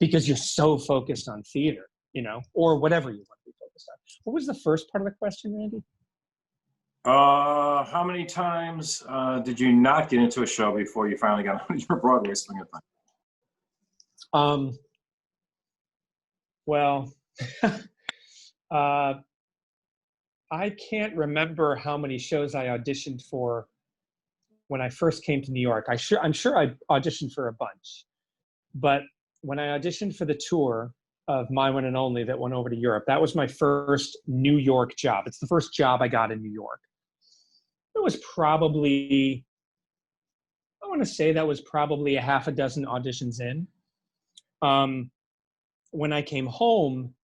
because you're so focused on theater, you know, or whatever you want to be focused on. What was the first part of the question, Randy? How many times did you not get into a show before you finally got on your Broadway swing of things? Well, I can't remember how many shows I auditioned for when I first came to New York. I'm sure I auditioned for a bunch, but when I auditioned for the tour of My One and Only that went over to Europe, that was my first New York job. It's the first job I got in New York. It was probably, I want to say that was probably a half a dozen auditions in. When I came home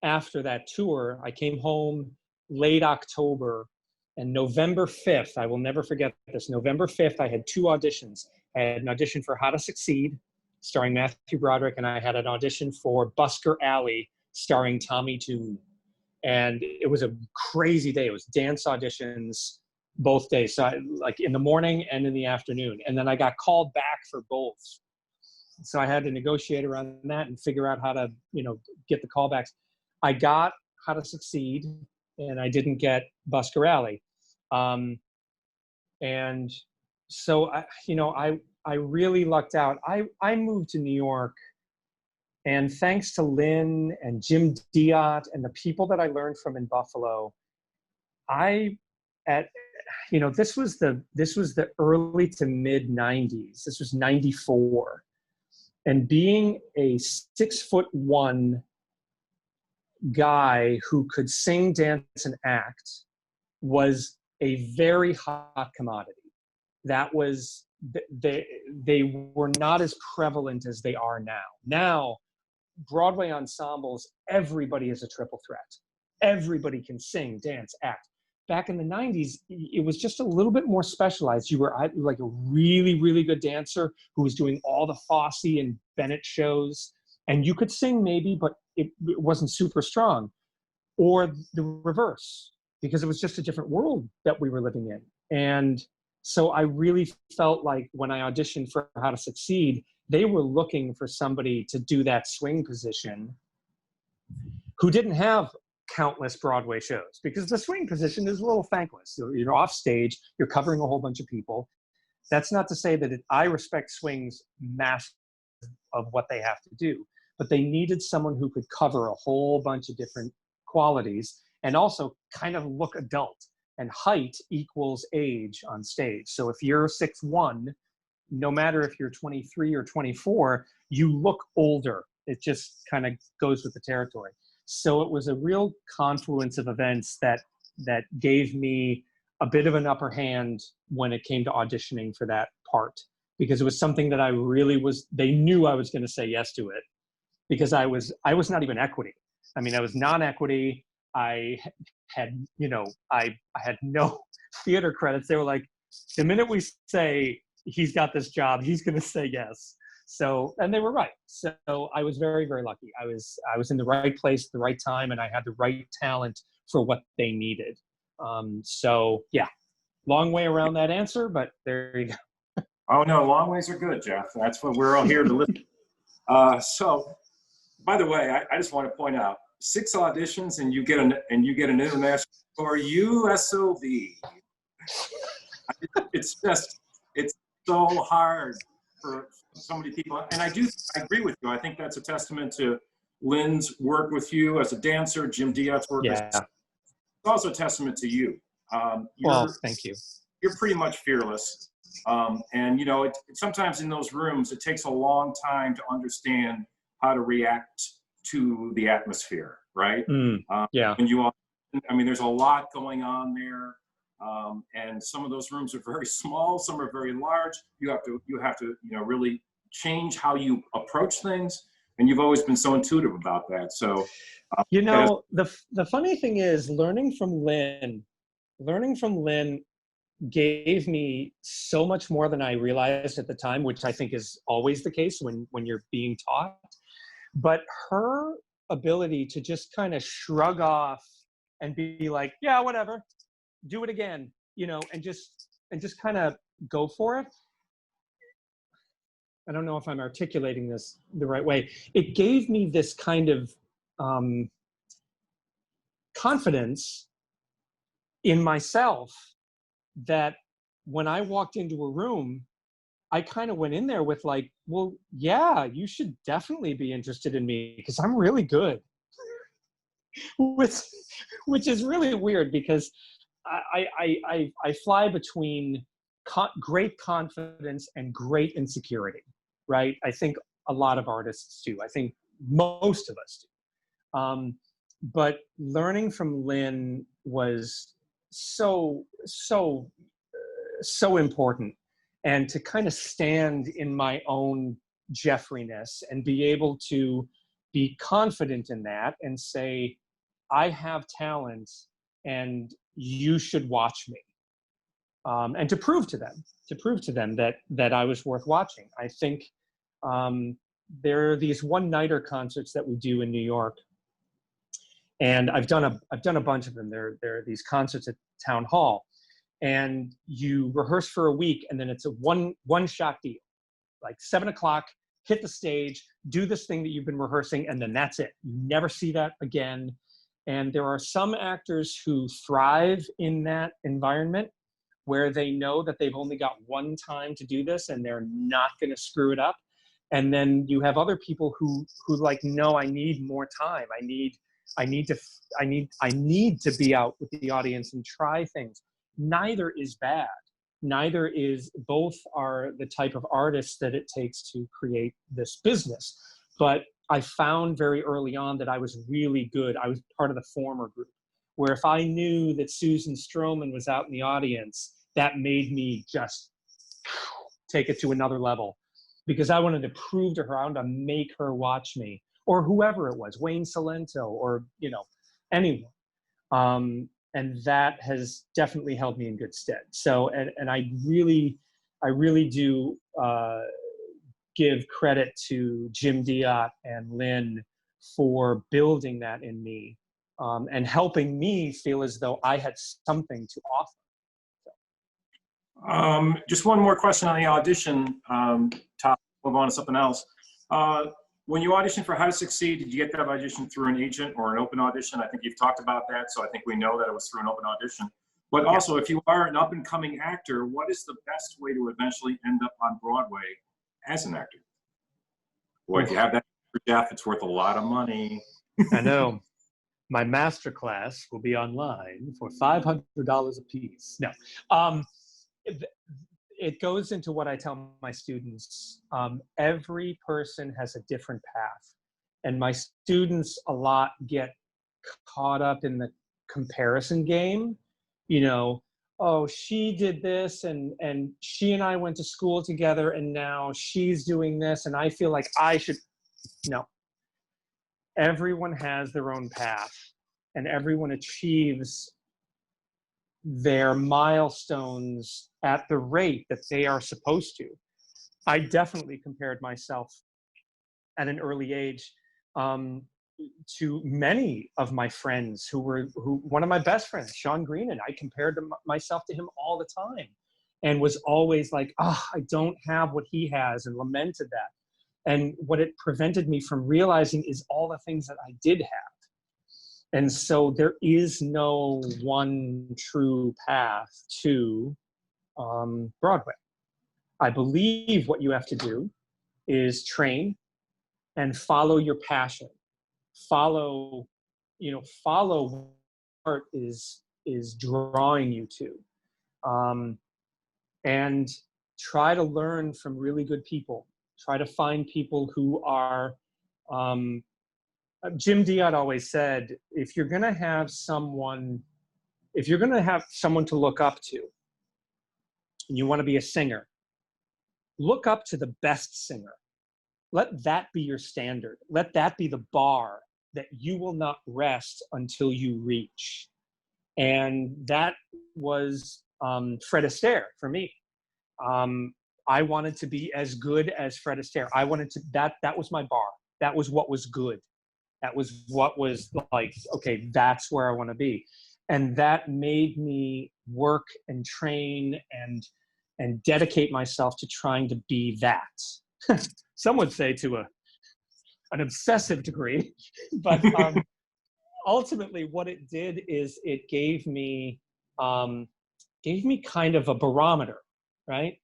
after that tour, I came home late October, and November 5th, I will never forget this, November 5th, I had 2 auditions. I had an audition for How to Succeed, starring Matthew Broderick, and I had an audition for Busker Alley, starring Tommy Tune. And it was a crazy day. It was dance auditions both days, so like in the morning and in the afternoon. And then I got called back for both. So I had to negotiate around that and figure out how to, you know, get the callbacks. I got How to Succeed, and I didn't get Busker Alley. And so, I really lucked out. I moved to New York, and thanks to Lynn and Jim Diot and the people that I learned from in Buffalo, this was the early to mid 90s. This was 94. And being a 6'1" guy who could sing, dance, and act was a very hot commodity. That was, they were not as prevalent as they are now. Now, Broadway ensembles, everybody is a triple threat. Everybody can sing, dance, act. Back in the 90s, it was just a little bit more specialized. You were like a really, really good dancer who was doing all the Fosse and Bennett shows, and you could sing maybe, but it wasn't super strong. Or the reverse, because it was just a different world that we were living in. And so I really felt like when I auditioned for How to Succeed, they were looking for somebody to do that swing position who didn't have countless Broadway shows, because the swing position is a little thankless. You're off stage, you're covering a whole bunch of people. That's not to say that I respect swings mass of what they have to do, but they needed someone who could cover a whole bunch of different qualities and also kind of look adult. And height equals age on stage. So if you're 6'1", no matter if you're 23 or 24, you look older. It just kind of goes with the territory. So it was a real confluence of events that gave me a bit of an upper hand when it came to auditioning for that part, because it was something that I really was, they knew I was going to say yes to it, because I was not even equity. I mean, I was non-equity. I had no theater credits. They were like, the minute we say he's got this job, he's going to say yes. So, and they were right. So I was very, very lucky. I was in the right place at the right time, and I had the right talent for what they needed. So yeah, long way around that answer, but there you go. Oh no, long ways are good, Jeff. That's what we're all here to listen. So, by the way, I just want to point out, 6 auditions and you get an international score. USOV. It's so hard for so many people, and I agree with you. I think that's a testament to Lynn's work with you as a dancer, Jim Diot's work. Yeah. It's also a testament to you. Well, thank you. You're pretty much fearless, and you know, sometimes in those rooms it takes a long time to understand how to react to the atmosphere, right? Yeah. When you, I mean, there's a lot going on there. And some of those rooms are very small, some are very large. You have to, you know, really change how you approach things. And you've always been so intuitive about that. So, you know, the funny thing is, learning from Lynn gave me so much more than I realized at the time, which I think is always the case when you're being taught. But her ability to just kind of shrug off and be like, yeah, whatever, do it again, you know, and just kind of go for it. I don't know if I'm articulating this the right way. It gave me this kind of confidence in myself that when I walked into a room, I kind of went in there with like, well, yeah, you should definitely be interested in me because I'm really good. which is really weird because I fly between great confidence and great insecurity, right? I think a lot of artists do. I think most of us do. But learning from Lynn was so important, and to kind of stand in my own Jeffrey-ness and be able to be confident in that and say, I have talent and you should watch me. And to prove to them that I was worth watching. I think there are these one-nighter concerts that we do in New York, and I've done a bunch of them. There are these concerts at Town Hall, and you rehearse for a week, and then it's a one-shot deal. Like 7 o'clock, hit the stage, do this thing that you've been rehearsing, and then that's it. You never see that again. And there are some actors who thrive in that environment where they know that they've only got one time to do this and they're not going to screw it up. And then you have other people who like, no, I need more time. I need to be out with the audience and try things. Neither is bad. Both are the type of artists that it takes to create this business. But I found very early on that I was really good. I was part of the former group, where if I knew that Susan Stroman was out in the audience, that made me just take it to another level, because I wanted to prove to her, I wanted to make her watch me, or whoever it was, Wayne Salento, or anyone. And that has definitely held me in good stead. So, and I really do give credit to Jim Diot and Lynn for building that in me, and helping me feel as though I had something to offer. Just one more question on the audition, Todd, move on to something else. When you auditioned for How to Succeed, did you get that audition through an agent or an open audition? I think you've talked about that, so I think we know that it was through an open audition. But also, if you are an up-and-coming actor, what is the best way to eventually end up on Broadway as an actor? Boy, if you have that, Jeff, it's worth a lot of money. I know. My master class will be online for $500 a piece. No. It goes into what I tell my students. Every person has a different path. And my students a lot get caught up in the comparison game. Oh, she did this and she and I went to school together and now she's doing this and I feel like I should. No. Everyone has their own path and everyone achieves their milestones at the rate that they are supposed to. I definitely compared myself at an early age to many of my friends who one of my best friends, Sean Greenan, I compared myself to him all the time and was always like, I don't have what he has, and lamented that. And what it prevented me from realizing is all the things that I did have. And so there is no one true path to Broadway. I believe what you have to do is train and follow your passion. Follow what art is drawing you to. And try to learn from really good people. Try to find people who are, Jim Diot always said, if you're gonna have someone to look up to, and you wanna be a singer, look up to the best singer. Let that be your standard. Let that be the bar that you will not rest until you reach. And that was Fred Astaire for me. I wanted to be as good as Fred Astaire. I wanted to, that was my bar. That was what was good. That was what was like, okay, that's where I want to be. And that made me work and train and dedicate myself to trying to be that. some would say to an obsessive degree, but ultimately what it did is it gave me kind of a barometer, right?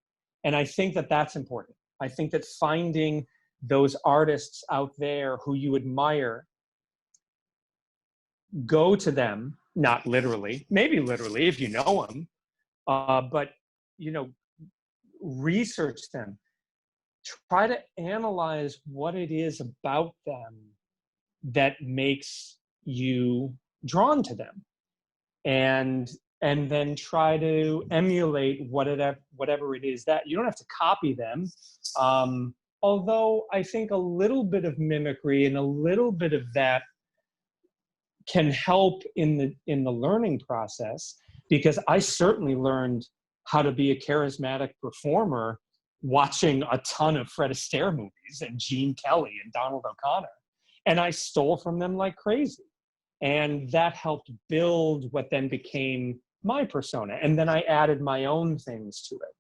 And I think that that's important. I think that finding those artists out there who you admire, go to them, not literally, maybe literally if you know them, but, you know, research them, try to analyze what it is about them that makes you drawn to them, and then try to emulate whatever it is. That you don't have to copy them, although I think a little bit of mimicry and a little bit of that can help in the learning process, because I certainly learned how to be a charismatic performer watching a ton of Fred Astaire movies and Gene Kelly and Donald O'Connor, and I stole from them like crazy. And that helped build what then became my persona. And then I added my own things to it.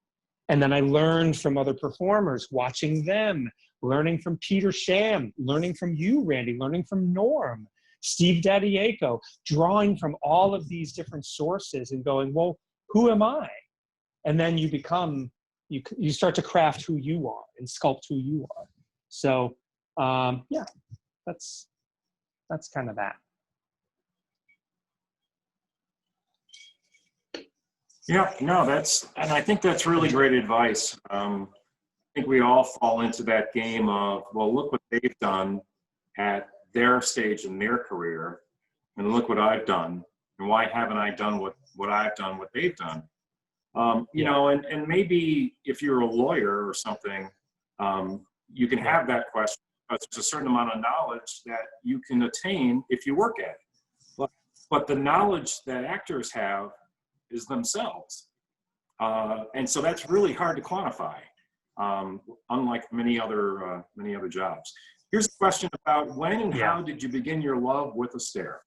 And then I learned from other performers, watching them, learning from Peter Sham, learning from you, Randy, learning from Norm, Steve Daddiaco, drawing from all of these different sources and going, well, who am I? And then you become, you start to craft who you are and sculpt who you are. So yeah, that's kind of that. Yeah, no, and I think that's really great advice. I think we all fall into that game of, well, look what they've done at their stage in their career, and look what I've done, and why haven't I done what I've done, what they've done? You know, and maybe if you're a lawyer or something, you can have that question, but there's a certain amount of knowledge that you can attain if you work at it. But the knowledge that actors have is themselves. And so that's really hard to quantify, unlike many other jobs. Here's a question about when and how did you begin your love with Astaire?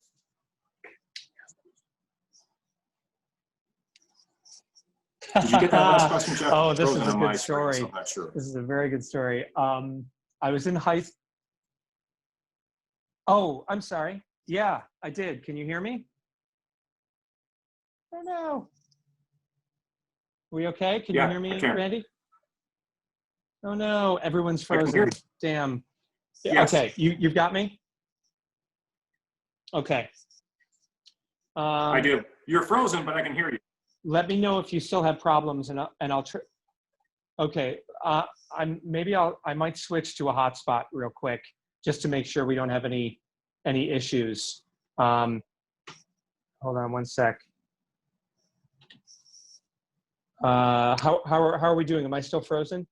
Did you get that last question, Jeff? Oh, this is a good story. So I'm not sure. This is a very good story. I was in high. Oh, I'm sorry. Yeah, I did. Can you hear me? Oh no. We okay? Can you hear me, Randy? Oh no, everyone's frozen. Damn. Yes. Okay, you've got me? Okay. I do. You're frozen, but I can hear you. Let me know if you still have problems, and I'll try. Okay, I might switch to a hotspot real quick just to make sure we don't have any issues. Hold on one sec. How are we doing? Am I still frozen?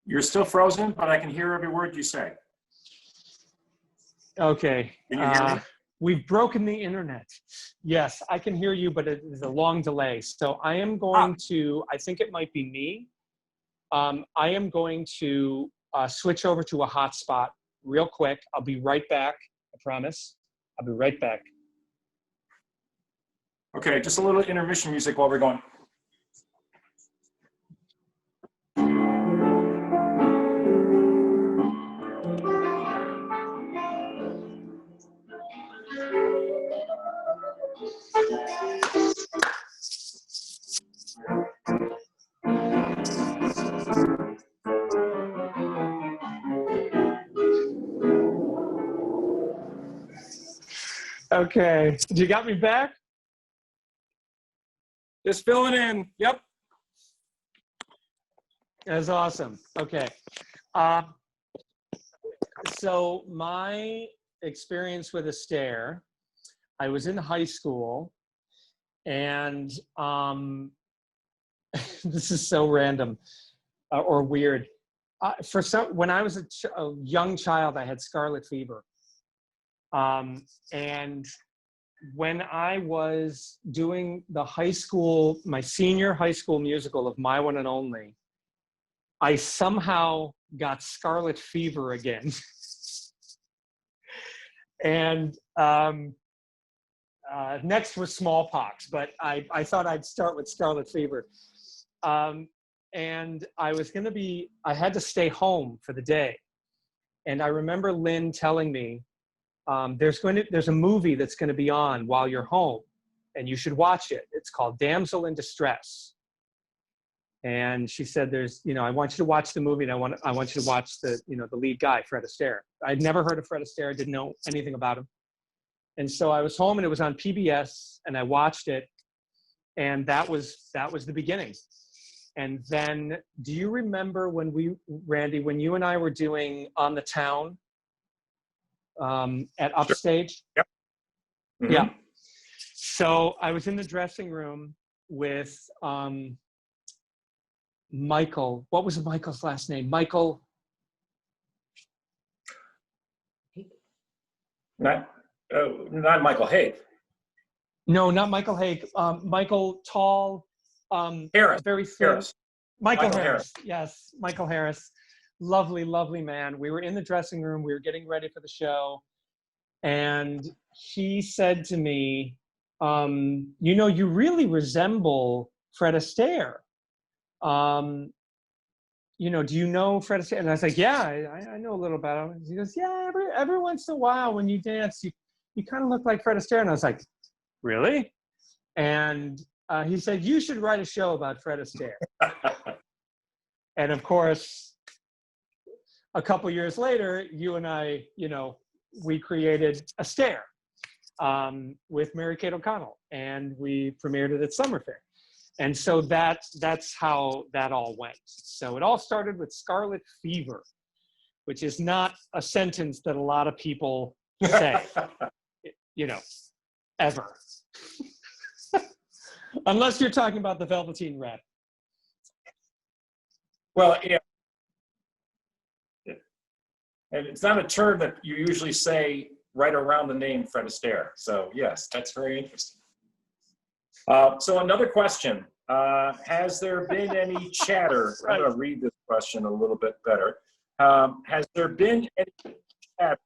You're still frozen, but I can hear every word you say. Okay. Can you hear me? We've broken the internet. Yes, I can hear you, but it is a long delay. So I am going to, I think it might be me. I am going to switch over to a hotspot real quick. I'll be right back, I promise. I'll be right back. Okay, just a little intermission music while we're going. Okay, you got me back? Just filling in. Yep. That's awesome. Okay. So my experience with Astaire, I was in high school, and this is so random or weird. When I was a young child, I had scarlet fever. And when I was doing my senior high school musical of My One and Only, I somehow got scarlet fever again. And next was smallpox, but I thought I'd start with scarlet fever. and I had to stay home for the day. And I remember Lynn telling me, there's a movie that's going to be on while you're home, and you should watch it. It's called Damsel in Distress. And she said, I want you to watch the movie, and I want you to watch the lead guy, Fred Astaire. I'd never heard of Fred Astaire, didn't know anything about him. And so I was home, and it was on PBS, and I watched it, and that was the beginning. And then, do you remember Randy, when you and I were doing On the Town at Upstage? Yep. Mm-hmm. Yeah. So I was in the dressing room with Michael. What was Michael's last name? Michael. Not Michael Haig. No, not Michael Haig. Michael Tall. Harris. Very thin. Harris. Michael Harris. Yes, Michael Harris. Lovely, lovely man. We were in the dressing room. We were getting ready for the show. And he said to me, you really resemble Fred Astaire. Do you know Fred Astaire? And I was like, yeah, I know a little about him. He goes, yeah, every once in a while when you dance, you kind of look like Fred Astaire. And I was like, really? And he said, you should write a show about Fred Astaire. And of course, a couple years later, you and I, we created Astaire with Mary-Kate O'Connell, and we premiered it at Summer Fair. And so that's how that all went. So it all started with Scarlet Fever, which is not a sentence that a lot of people say, ever. Unless you're talking about the Velveteen Red. Well, yeah. And it's not a term that you usually say right around the name Fred Astaire. So yes, that's very interesting. So another question, has there been any chatter? I'm going to read this question a little bit better. Has there been any chatter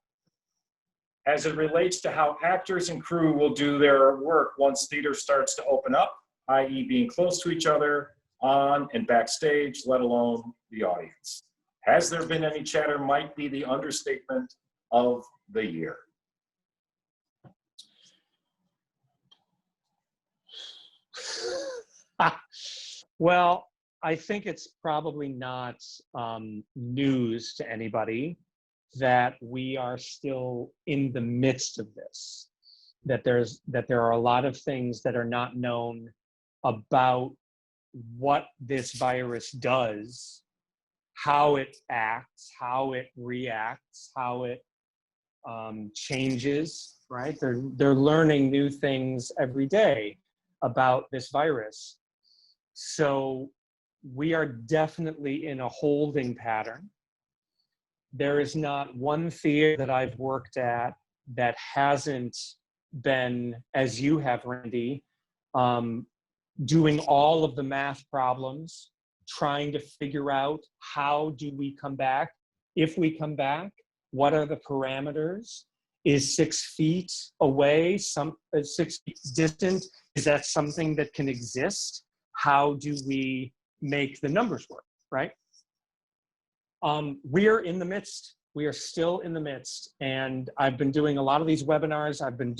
as it relates to how actors and crew will do their work once theater starts to open up, i.e. being close to each other on and backstage, let alone the audience? Has there been any chatter might be the understatement of the year. Well, I think it's probably not news to anybody that we are still in the midst of this, that there are a lot of things that are not known about what this virus does, how it acts, how it reacts, how it changes, right? They're learning new things every day about this virus. So we are definitely in a holding pattern. There is not one theater that I've worked at that hasn't been, as you have, Randy, doing all of the math problems, trying to figure out how do we come back? If we come back, what are the parameters? Is 6 feet away, 6 feet distant? Is that something that can exist? How do we make the numbers work, right? We are in the midst. We are still in the midst. And I've been doing a lot of these webinars. I've been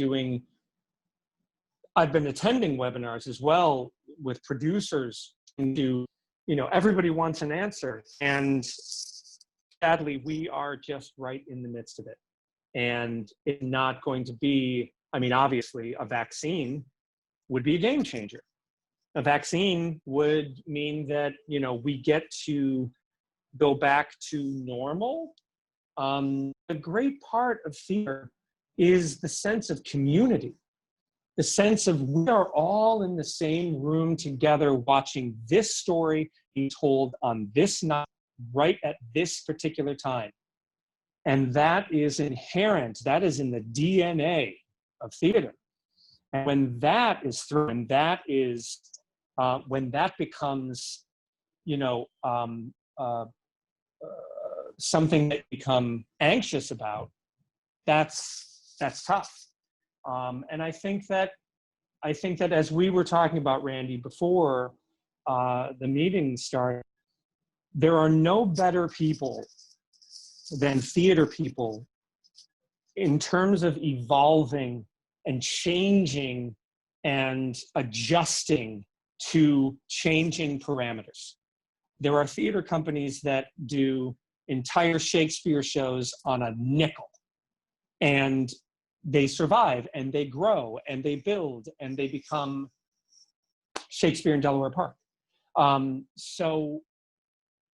attending webinars as well with producers to, everybody wants an answer. And sadly, we are just right in the midst of it. And it's not going to be, obviously a vaccine would be a game changer. A vaccine would mean that, we get to go back to normal. A great part of theater is the sense of community, the sense of we are all in the same room together watching this story being told on this night, right at this particular time. And that is inherent, that is in the DNA of theater. And when that is through, and that is, when that becomes, something that you become anxious about, that's tough. And I think that as we were talking about, Randy, before the meeting started, there are no better people than theater people in terms of evolving and changing and adjusting to changing parameters. There are theater companies that do entire Shakespeare shows on a nickel, and they survive and they grow and they build and they become Shakespeare in Delaware Park. So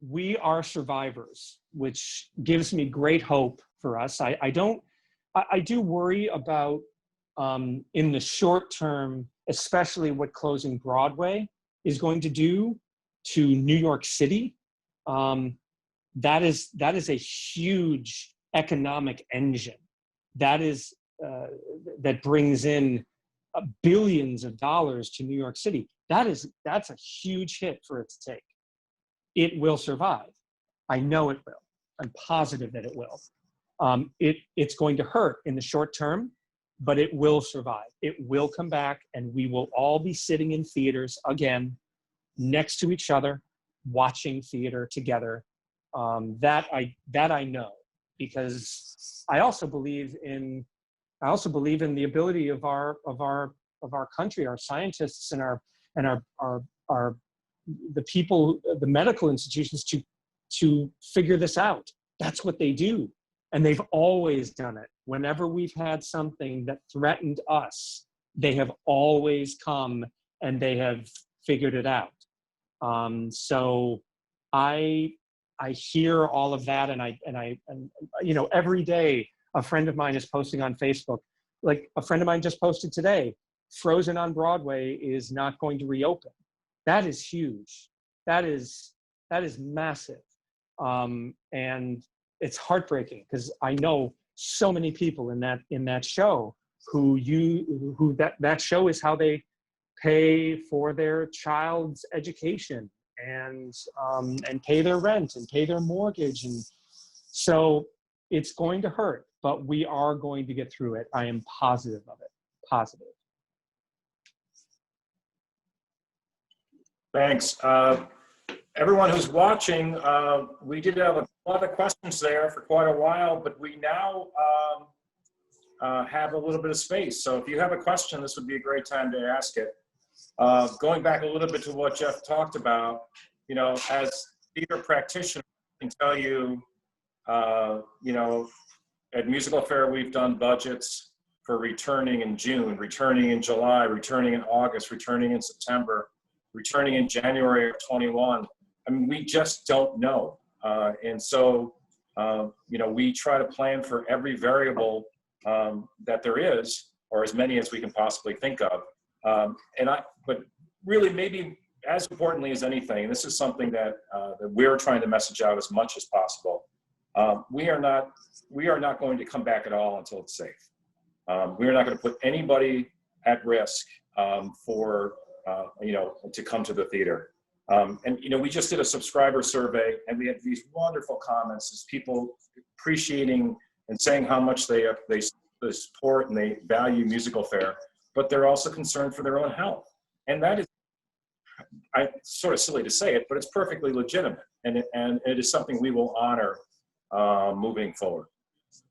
we are survivors, which gives me great hope for us. I do worry about, in the short term, especially what closing Broadway is going to do to New York City. That is a huge economic engine. That brings in billions of dollars to New York City. That's a huge hit for it to take. It will survive. I know it will. I'm positive that it will. It's going to hurt in the short term, but it will survive. It will come back, and we will all be sitting in theaters again, next to each other, watching theater together. That I know, because I also believe in the ability of our country, our scientists and our the people, the medical institutions to figure this out. That's what they do. And they've always done it. Whenever we've had something that threatened us, they have always come and they have figured it out. So I hear all of that, and you know, every day a friend of mine is posting on Facebook. Like a friend of mine just posted today, Frozen on Broadway is not going to reopen. That is huge. That is massive. And it's heartbreaking, because I know so many people in that show who that show is how they pay for their child's education and pay their rent and pay their mortgage. And so it's going to hurt, but we are going to get through it. I am positive of it. Positive. Thanks. Everyone who's watching, we did have a lot of questions there for quite a while, but we now have a little bit of space. So if you have a question, this would be a great time to ask it. Going back a little bit to what Jeff talked about, you know, as theater practitioners, I can tell you, you know, at Musical Fair, we've done budgets for returning in June, returning in July, returning in August, returning in September, returning in January of 21. I mean, we just don't know. And so, you know, we try to plan for every variable that there is, or as many as we can possibly think of. But really, maybe as importantly as anything, and this is something that we're trying to message out as much as possible. We are not going to come back at all until it's safe. We are not going to put anybody at risk for you know, to come to the theater. And you know, we just did a subscriber survey, and we had these wonderful comments as people appreciating and saying how much they support and they value Musical Fair, but they're also concerned for their own health. And that is, sort of silly to say it, but it's perfectly legitimate, and it is something we will honor moving forward.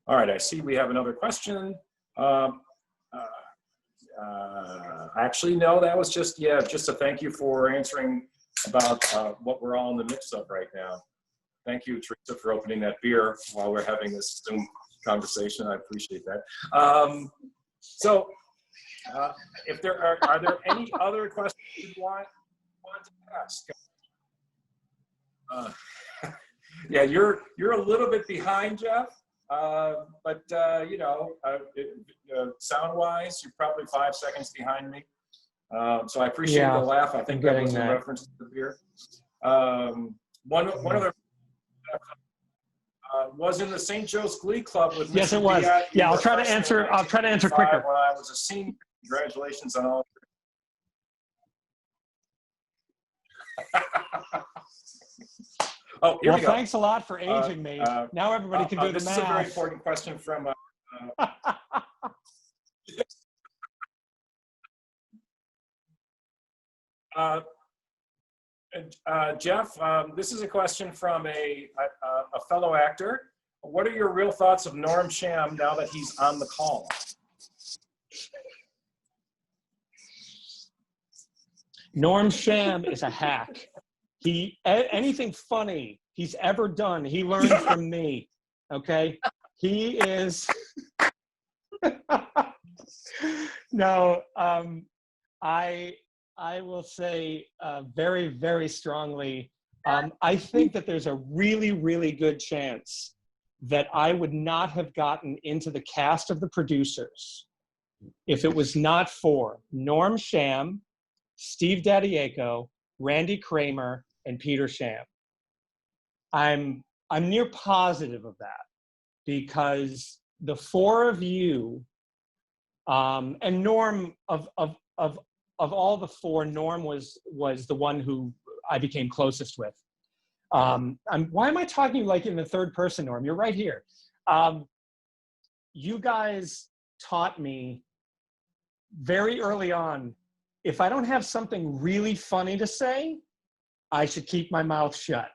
All right, I see we have another question. Actually, no, that was just a thank you for answering about what we're all in the midst of right now. Thank you, Teresa, for opening that beer while we're having this Zoom conversation. I appreciate that. So, if there are there any other questions you want to ask? Yeah, you're a little bit behind, Jeff. But you know, sound-wise, you're probably 5 seconds behind me. So I appreciate the laugh. I think that was in reference to the beer. One other was in the St. Joe's Glee Club with Mr. Yes, it was. Yeah, I'll try to answer quicker. When I was a senior. Congratulations on all. Oh, here we go. Thanks a lot for aging me. Now everybody can do the math. This is a very important question from. Jeff, this is a question from a fellow actor. What are your real thoughts of Norm Sham now that he's on the call? Norm Sham is a hack. Anything funny he's ever done, he learned from me. Okay, he is. No, I will say very, very strongly. I think that there's a really, really good chance that I would not have gotten into the cast of The Producers if it was not for Norm Sham, Steve Daddiaco, Randy Kramer, and Peter Sham. I'm near positive of that, because the four of you, and Norm, of all the four, Norm was the one who I became closest with. Why am I talking like in the third person, Norm? You're right here. You guys taught me very early on, if I don't have something really funny to say, I should keep my mouth shut.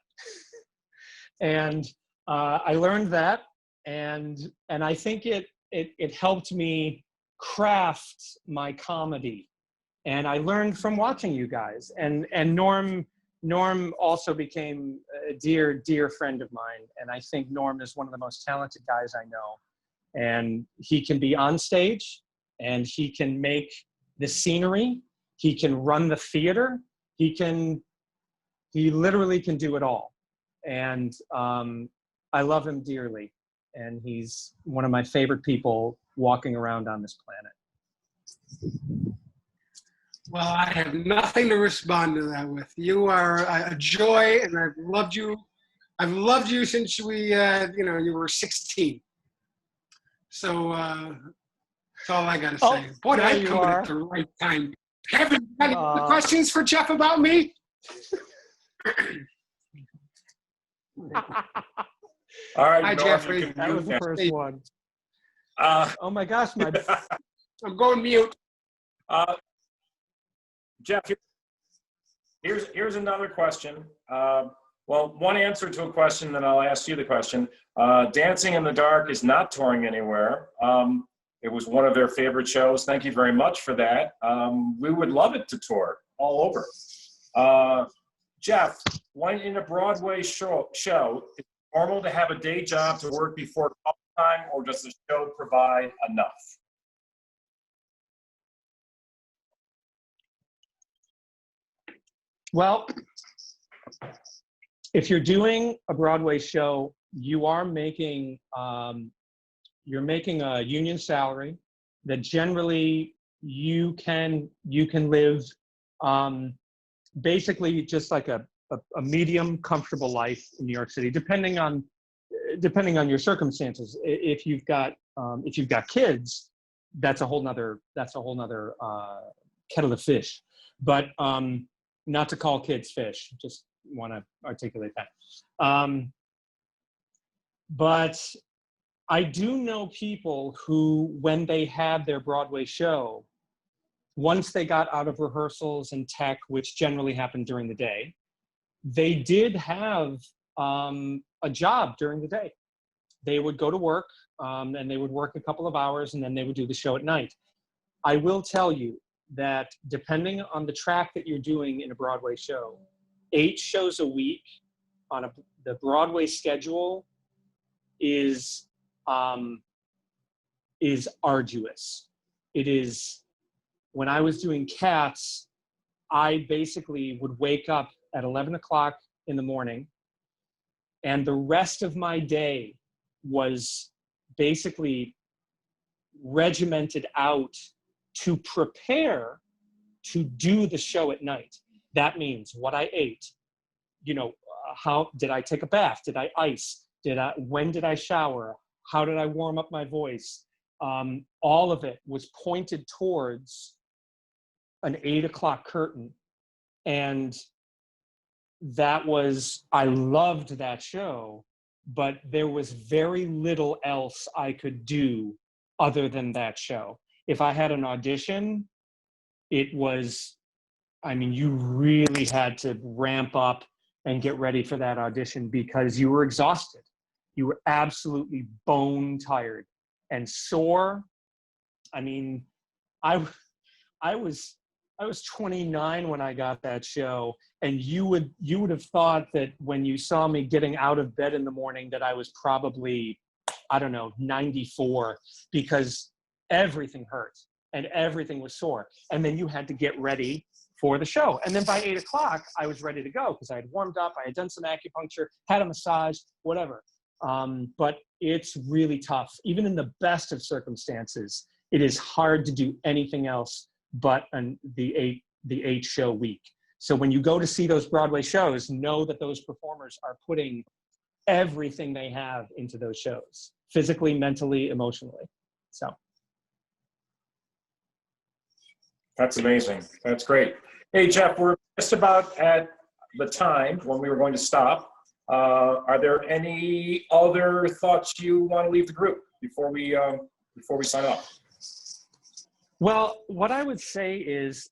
And I learned that, and I think it helped me craft my comedy. And I learned from watching you guys. And Norm also became a dear, dear friend of mine. And I think Norm is one of the most talented guys I know. And he can be on stage, and he can make the scenery. He can run the theater. He literally can do it all. And I love him dearly. And he's one of my favorite people walking around on this planet. Well, I have nothing to respond to that with. You are a joy, and I've loved you. I've loved you since you were 16. So that's all I got to say. Boy, did I come at the right time. Have you any questions for Jeff about me? All right, hi, Norm, Jeffrey. That was the first one. Oh my gosh, I'm going mute. Jeff, here's another question. Well, one answer to a question, then I'll ask you the question. Dancing in the Dark is not touring anywhere. It was one of their favorite shows. Thank you very much for that. We would love it to tour all over. Jeff, when in a Broadway show, is it normal to have a day job to work before call time, or does the show provide enough? Well, if you're doing a Broadway show, you are making you're making a union salary that generally you can live basically just like a medium comfortable life in New York City, depending on your circumstances. If you've got kids, that's a whole nother kettle of fish. But not to call kids fish, just want to articulate that. But I do know people who, when they had their Broadway show, once they got out of rehearsals and tech, which generally happened during the day, they did have a job during the day. They would go to work and they would work a couple of hours, and then they would do the show at night. I will tell you that depending on the track that you're doing in a Broadway show, 8 shows a week on the Broadway schedule is arduous. It is. When I was doing Cats, I basically would wake up at 11 o'clock in the morning, and the rest of my day was basically regimented out to prepare to do the show at night. That means what I ate, how did I take a bath? Did I ice? When did I shower? How did I warm up my voice? All of it was pointed towards an 8 o'clock curtain. And I loved that show, but there was very little else I could do other than that show. If I had an audition, it was I mean, you really had to ramp up and get ready for that audition because you were exhausted. You were absolutely bone tired and sore. I mean, I was 29 when I got that show, and you would have thought that when you saw me getting out of bed in the morning that I was probably, I don't know, 94, because everything hurt and everything was sore. And then you had to get ready for the show. And then by 8 o'clock, I was ready to go because I had warmed up, I had done some acupuncture, had a massage, whatever. But it's really tough. Even in the best of circumstances, it is hard to do anything else but the eight show week. So when you go to see those Broadway shows, know that those performers are putting everything they have into those shows, physically, mentally, emotionally. So. That's amazing. That's great. Hey, Jeff, we're just about at the time when we were going to stop. Are there any other thoughts you want to leave the group before we sign off? Well, what I would say is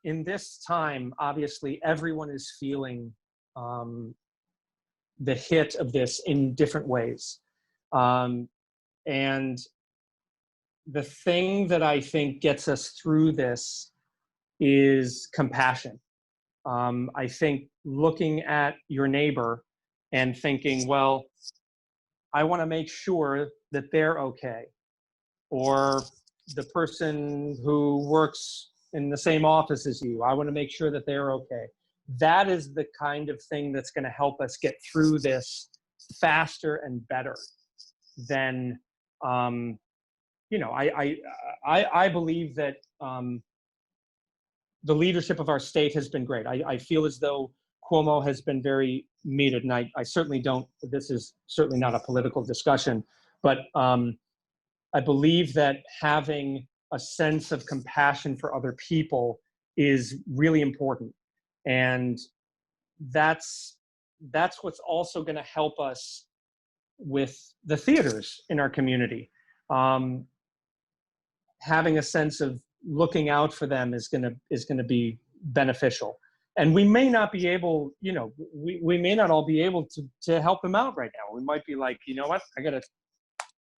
in this time, obviously, everyone is feeling the hit of this in different ways. And the thing that I think gets us through this is compassion. I think looking at your neighbor and thinking, well, I want to make sure that they're okay. Or the person who works in the same office as you, I want to make sure that they're okay. That is the kind of thing that's going to help us get through this faster and better than, you know, I believe that the leadership of our state has been great. I feel as though Cuomo has been very meted, and I certainly don't, this is certainly not a political discussion, but I believe that having a sense of compassion for other people is really important. And that's what's also going to help us with the theaters in our community. Having a sense of looking out for them is going to be beneficial. And we may not be able, you know, we may not all be able to help them out right now. We might be like, you know what, I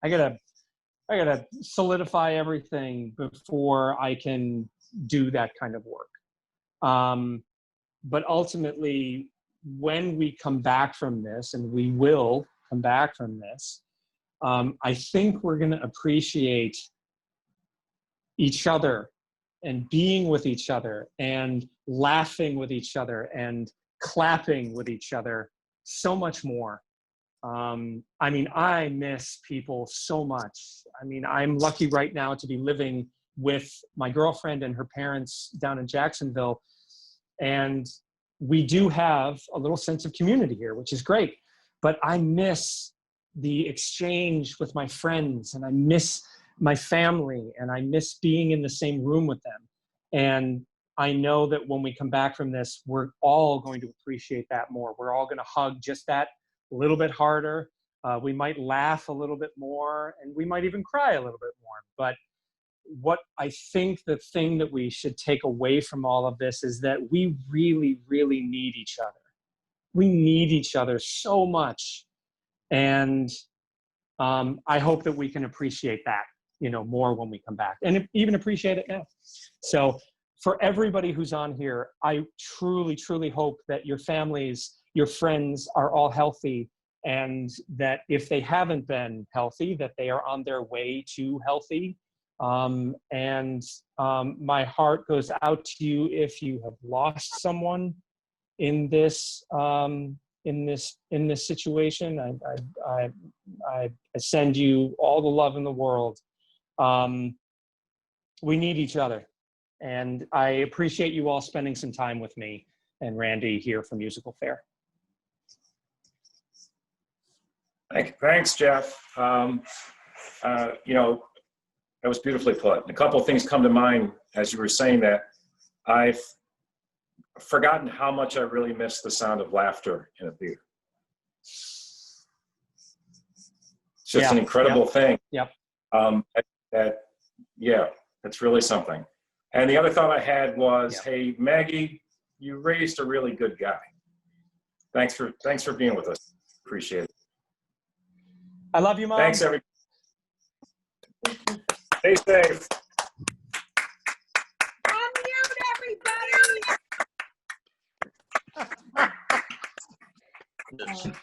gotta solidify everything before I can do that kind of work. But ultimately, when we come back from this, and we will come back from this, I think we're going to appreciate each other and being with each other and laughing with each other and clapping with each other so much more. I mean, I miss people so much. I mean, I'm lucky right now to be living with my girlfriend and her parents down in Jacksonville. And we do have a little sense of community here, which is great. But I miss the exchange with my friends, and I miss my family, and I miss being in the same room with them. And I know that when we come back from this, we're all going to appreciate that more. We're all going to hug just that a little bit harder. We might laugh a little bit more, and we might even cry a little bit more. But what I think the thing that we should take away from all of this is that we really, really need each other. We need each other so much. And I hope that we can appreciate that, you know, more when we come back, and even appreciate it now. So for everybody who's on here, I truly, truly hope that your families, your friends are all healthy, and that if they haven't been healthy, that they are on their way to healthy. My heart goes out to you if you have lost someone in this situation. I send you all the love in the world. We need each other, and I appreciate you all spending some time with me and Randy here for Musical Fair. Thanks, Jeff. You know, that was beautifully put. And a couple of things come to mind as you were saying that. I've forgotten how much I really miss the sound of laughter in a theater. It's just an incredible thing. Yep. Yeah, that's really something. And the other thought I had was, hey, Maggie, you raised a really good guy. Thanks for being with us. Appreciate it. I love you, Mom. Thanks, everybody. Stay safe. Unmute everybody. Thank you.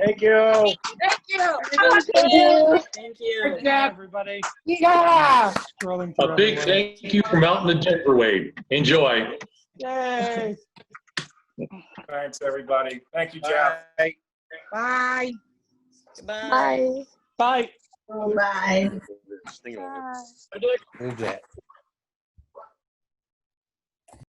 Thank you. Thank you. Thank you. Thank you. Good job, everybody. Yeah. Scrolling through A big everywhere. thank you from out in the Denver wave. Enjoy. Yay. Thanks, everybody. Thank you, Jeff. Bye. Goodbye. Bye. Bye. Bye. Move that.